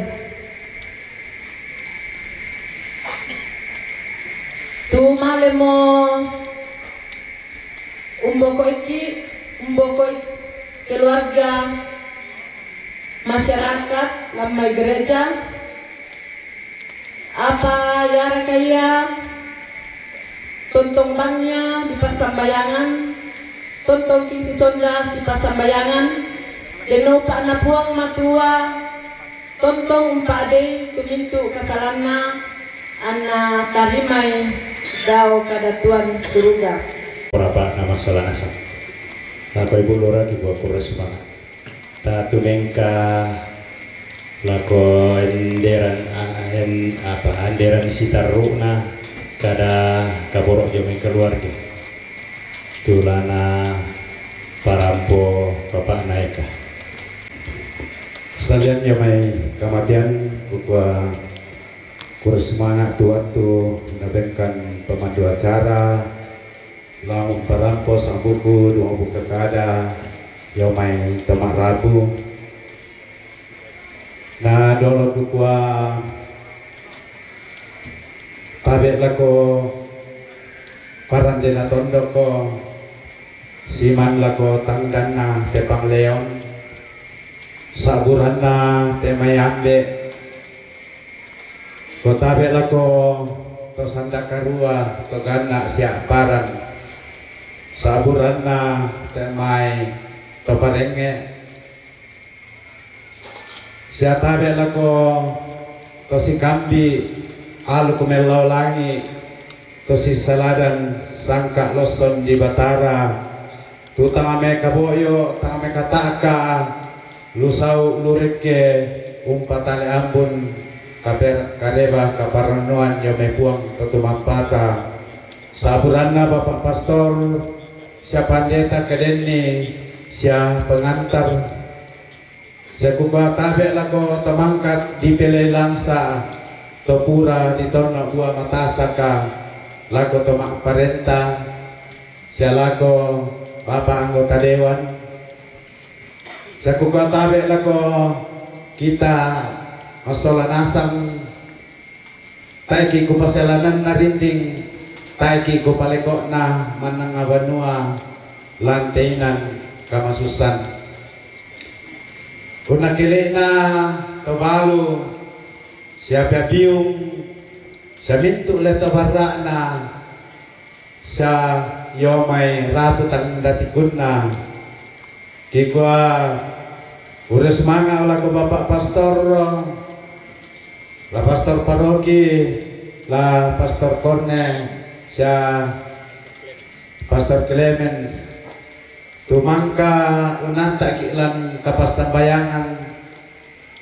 tu malemo umboko keluarga masyarakat lamai gereja apa ya rekaya tontong bangnya di pasambayangan tontong kisi sonda di pasambayangan deno pak na puang matua tontong umpade kumintu kasalana anna tarimai dao kadatuan surga Berapa nama salah nasab Bapak Ibu Lurah di bawah Polres Semangat Tatu Mengka Lako Anderan Sitaruna Kada Kaborok Jomeng keluarga Tulana Parampo Bapak Naika Sekalian Jomeng kematian Kukwa Polres Semangat Tuatu menabenkan pemandu acara Lamun parampos ang buku dua buka kada yomai temak rabu na dolo kukua tabe lako parang dena tondok ko siman lako tangdana tepang leon saburan na temayambe ko tabe lako to sanda karua to gana siak parang saburan na temay toparenge siya tabi lako to si kambi alu kumelaw langi to si saladan sangka loston di batara tu tangame kaboyo tangame kataka lusaw lurike umpatale ambun kareba kaparanoan yome puang tutumampata saburan na Bapak Pastor siya pandeta kadeni siya pengantar siya kubatabe lako tamangkat di pelelang sa topura di tono buah matasaka lako tomak parenta siya lako Bapak anggota dewan siya kubatabe lako kita masolan asam taiki kupaselanan narinding taiki ko paleko na manang abanua lantainan kamasusan kuna kili na tobalu siya biung siya mintu le tobarra na sa yomay rabutan datikun na kikwa Ures manga ola ko Bapak Pastor la Pastor Paroki la Pastor Corne siya Pastor Clemens tumangka unanta kilan kapasambayangan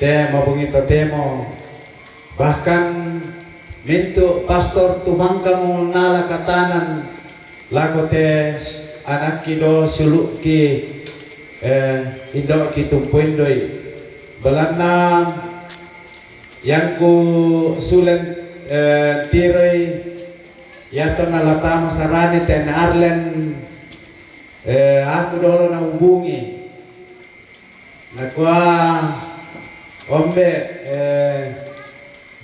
te mabungito temo bahkan mintu pastor tumangka mo nala katanan lako te anak kido suluki indo ki tumpuindoy balana yang ku sulen tiroy yato na latama sarani ten Arlen aku dolo na hubungi nakwa ombe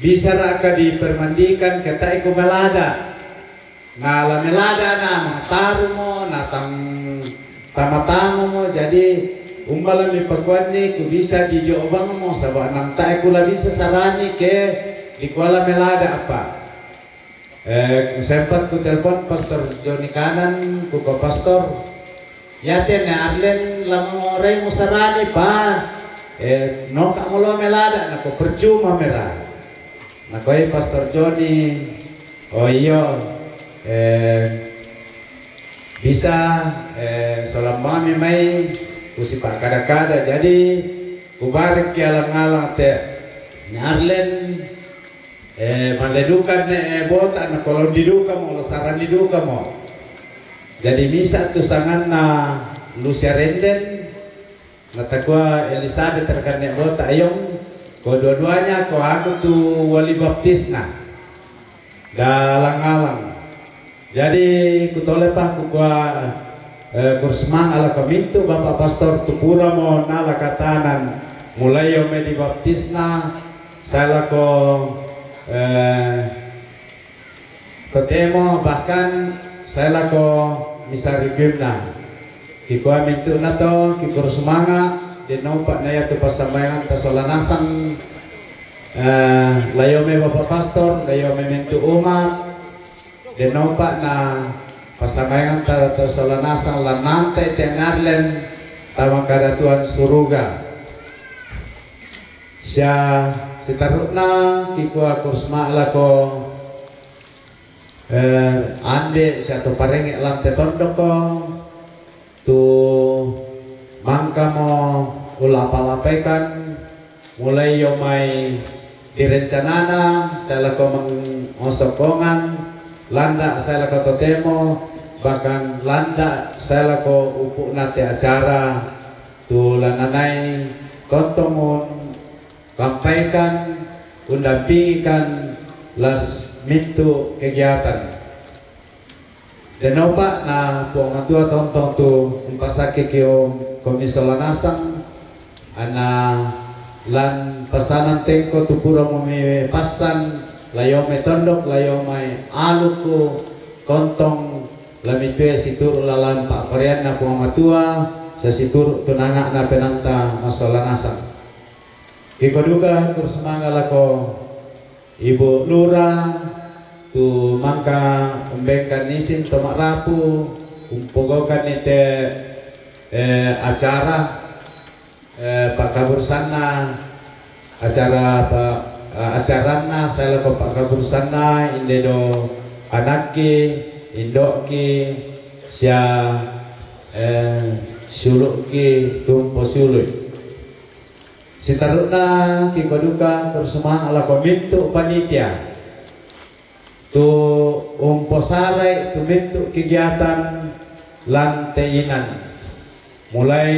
bisa raka dipermandikan ketai ku melada. Nah la melada na mataru mo na tamatamu mo jadi umbala mi pakuan ni ku bisa di jobang mo sabab nang tai ku la bisa sarani ke di kuala melada apa. Sempat ku telepon Pastor Joni Kanan ku ke pastor. Ya te na arlen lamang oray mo sarani pa. No ka mo lo melada na ko percuma merah. Na ko Pastor Joni oh iyo bisa selama may kusipa kada-kada jadi kubarek ki alang-alang te nyarlen maledukan bota na kalau diduka mo lasaran diduka mo jadi misa tu sangan na Lucia Renden na takwa Elizabeth terkan bota ayong ko dua-duanya ko aku tu wali baptis na dalang-alang jadi kutole pa kukwa kursmang ala kamintu Bapak Pastor tupura mo nala katanan mulai yo me dibaptisna saya ko kotemo bahkan saya ko misarigimna kikwa mintu na to kikursmanga dinompak na yato pasamayan tasolanasan layo me Bapak Pastor layo me mintu umat dinompak na pasamayan tarato solanasan lanante tengarlen tawang kadatuan suruga siya sitarukna kikwa kursma lako ande siya to parengek lante tondoko tu mangka mo ulapalapekan mulai yomai direncanana saya lako mengosokongan landa saya lako totemo bahkan landa saya lako upuk nate acara tu lananai kontomun kampaikan undampingikan las mintu kegiatan dan opak na po ngatua tontong tu umpasake kio komisolanasang ana lan pasanan tengko tu pura mome pastan layo me tondok layo mai aluku kontong lami tue situr lalan pak korean na po matua sa situr tunanga na penanta masolanasang ikoduka kursemanga lako Ibu Lura tu mangka umbengkan nisin tomak rapu umpogokan ite acara Pak Kabur sana acara acarana saya lako Pak Kabur sana indedo anaki indoki sia suluki tumpo suluki sitaruna kikoduka kursemang ala komintu panitia tu umposarai tu mintu kegiatan lanteinan mulai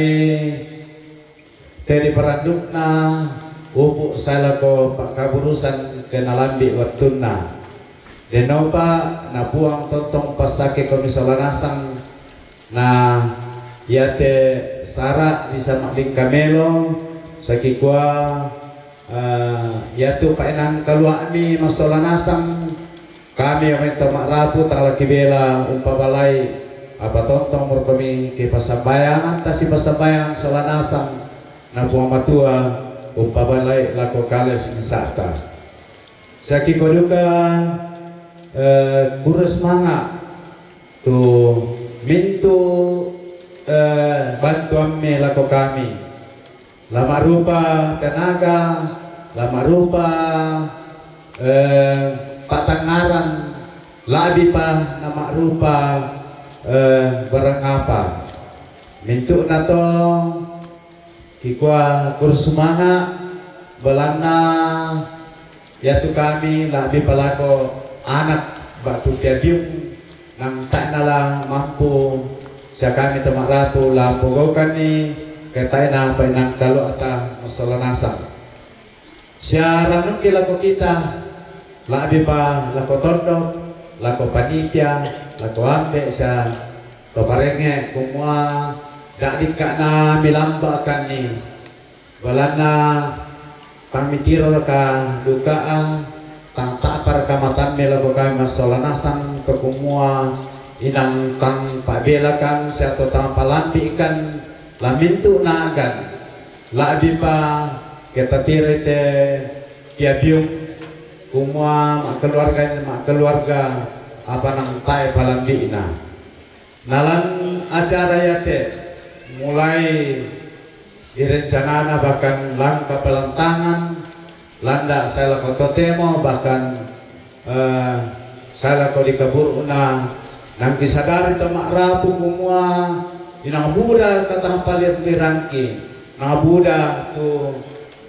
dari perandukna upuk salako Pak Kaburusan kenalambi watuna denopa na puang tontong pasake komisolanasang na yate sara bisa makling kamelo sakikwa yatu painang kaluami masolanasang kami yang tomak rapu talaki bela umpabalai apa tontong berkami ke pasabayangan tasi pasabayangan solanasang na puang matua umpabalai lako kales misata sakikwa duka kurus manga tu mintu bantuan me lako kami lama rupa tenaga lama rupa patangaran labi pa nama rupa barang apa mintu nato kikwa kursumana belana yaitu kami labi palako anak batu piabium nang tak nala mampu sia kami temak rapu lampogokan ni ketai na painang kalau ata masolanasa sia ranun kilako kita labi pa lako tondok lako panitia lako ambe sia paparenge kumua dak dikak na milambakan ni balana pamitiro ka dukaan tang tapar kamatan mela kami masolanasan kekumua inang tang pabelakan seato tang palampi ikan lamintu naagan labi pa kita tirete tiabium kumua mak keluarga apa nang tai palampi ina nalan acara yate mulai direncanakan bahkan langkah pelantangan landa saya lakukan totemo bahkan saya lakukan di kabur una nanti sadari tamak rapu kumua inang buda kata palir dirangki nang buda tu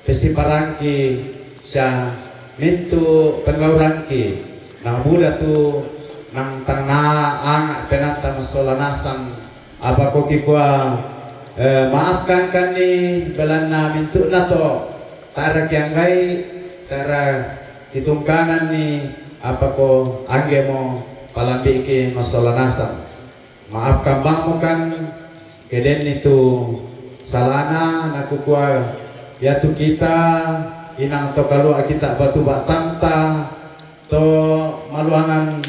pesiparangki sya mintu pengaurangki nang buda tu nang tangna angak penantang solanasan apa koki kuah maafkan kami belana mintu nato tara kianggai tara hitungkanan ni apa ko angge mo palambi ki masolanasan maafkan bangmo kan keden itu salana naku kuah ya tu kita inang to kalau kita batu batanta to maluangan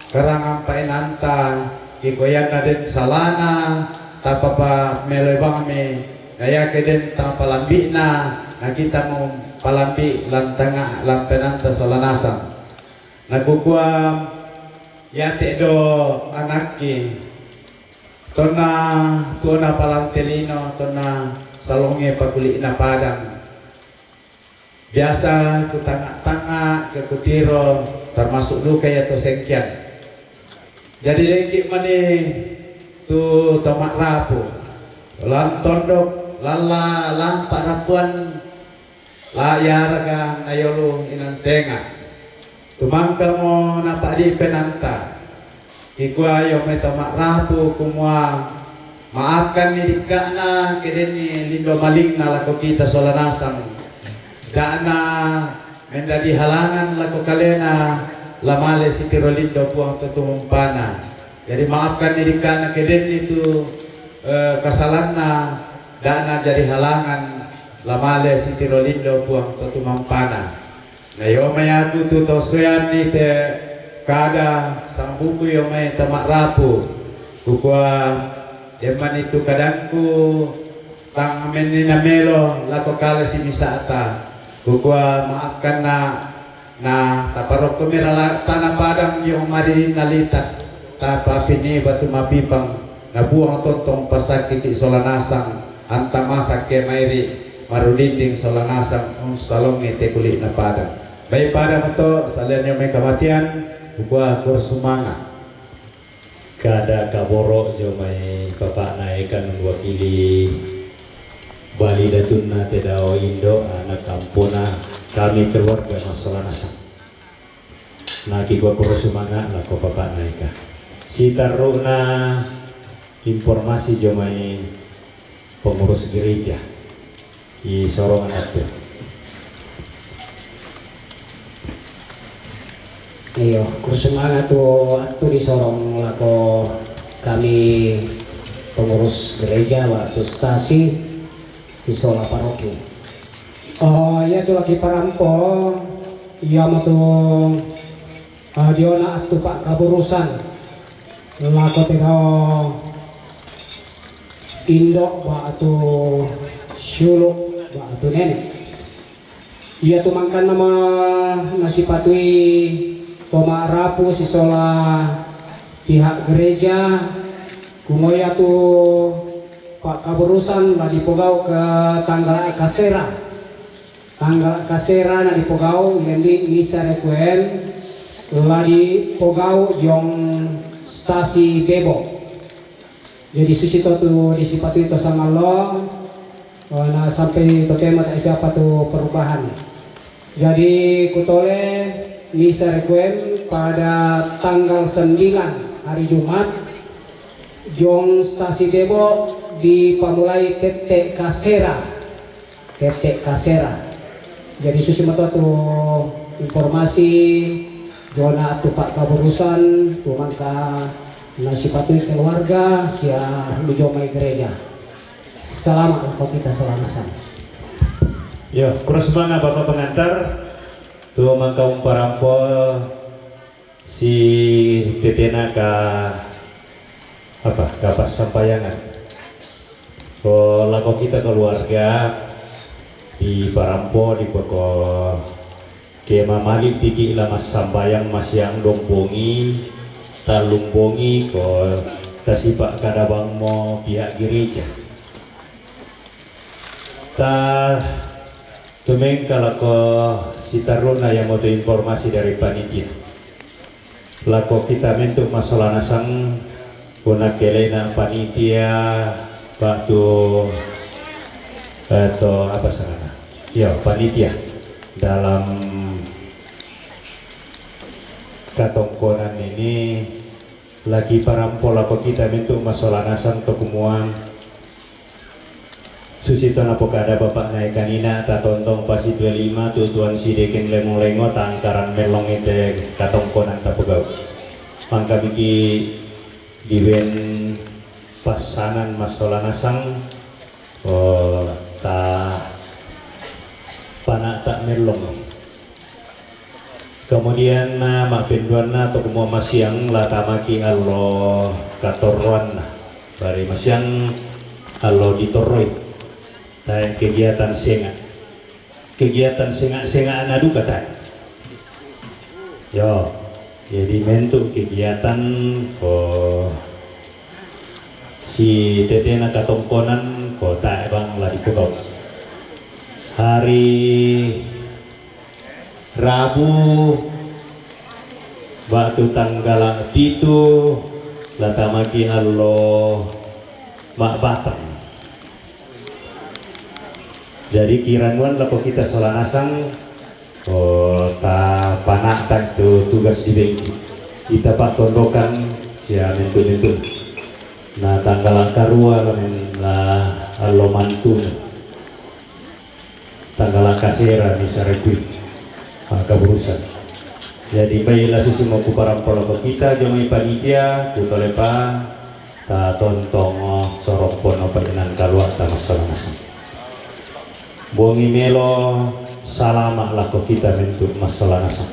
karangan painanta ikoyan naden salana tapapa meloy bangme kaya keden ta palambi na kita mau palambi lantanga lampenanta solanasan nagukua yate do anaki tona tuna palantelino tona salonge pakuli na padang biasa ku tanga ke kutiro termasuk luka ya to sengkian jadi lengki mani tu tomak rapu lan tondok lala lampak rapuan layar kan ayolu inan senga tumangka mo napak di penanta iku ayo me tomak rapu kumua maafkan ni dikana kedeni lindo maling na lako kita solanasan dana menjadi halangan lako kalena lamale si tirolindo puang tutumpana jadi maafkan diri kana keden itu kesalahanna dana jadi halangan lamale si tirolindo puang tutumpana na yomaya tutu tosuyan ni te kada sambuku yomay tamak rapu kukua deman itu kadangku tang menina melo lako kala si misata kukua maafkan na taparok kumira tanah padang yung mari nalitat tapa pini batu mapipang nabuang tontong pasakiti solanasang antamasak ke mairi marulinding solanasang salongi te kulit na padang baik padang to salian yung may kamatian kukua kursumanga kada kaboro jo may bapak naikan wakili Bali Datuna Tedao Indo anak kampuna kami keluarga masalah nasa naki gua kurusumanga nako bapak naika sitaruna informasi jomai pengurus gereja di sorongan itu iyo kurusumanga tu di sorong lako kami pengurus gereja waktu stasi di sola paroki oh iya tu lagi parampo iya matu diona atu pak kaburusan lako tega indok ba atu syuluk ba atu nenek iya tu mangkan nama nasi patui toma rapu si sola pihak gereja kumoya tu pak kaburusan la dipogau ke tanggal kasera na dipogau yendi misa rekuen la dipogau jong stasi bebo jadi susito tu disipatu itu sama lo na sampai totema tak siapa tu perubahan jadi kutole misa rekuen pada tanggal 9 hari Jumat jong stasi bebo dipamulai Tetek Kasera jadi susimatu tu informasi jona tu pak kaburusan tu mangka nasi patui keluarga sia lujomai gereja selamat untuk kita selamasan Ya, kurang mana Bapak pengantar tuh mangkaung parampo si tetena ka apa kapas sampayangan. So lako kita keluarga di parampo di poko kema malik tiki lamas sambayang masyang dombongi talungbongi ko tasipak kadabang mo pihak gereja. Ta tumeng kalau ko si taruna yang mau informasi dari panitia. Lako kita mentuk masalah nasang guna kelena panitia waktu atau apa sana? Ya panitia dalam katongkonan ini lagi parampo lako kita mentuk masalah nasang tokumuang Susito na po kada bapak naik kanina tatontong pasi 25 tutuan si deken lengo-lengo tangkaran melong ite katongkonan tapagaw. Mangka biki diwen pasanan masola nasang ta panak tak melong. Kemudian mapenduan na to kumua masyang latamaki allo katorwan bari masyang allo ditoroy. Dan kegiatan senga adu kata yo jadi mentuk kegiatan si tetena katongkonan kota bang lah di Pukau hari Rabu waktu tanggal itu latamaki allo mak batang. Jadi kiranuan lako kita solanasang ta panak tak tugas di bengki kita pak tondokan ya mentu nah tanggal karua lah allo mantu tanggal kasera misarekui maka berusaha jadi bayilah susu mau kuparam lako kita jomi panitia kutolepa ta tontong sorok pono padinan kaluar ta solanasang bongi melo salamah lako kita mentuk masalah nasang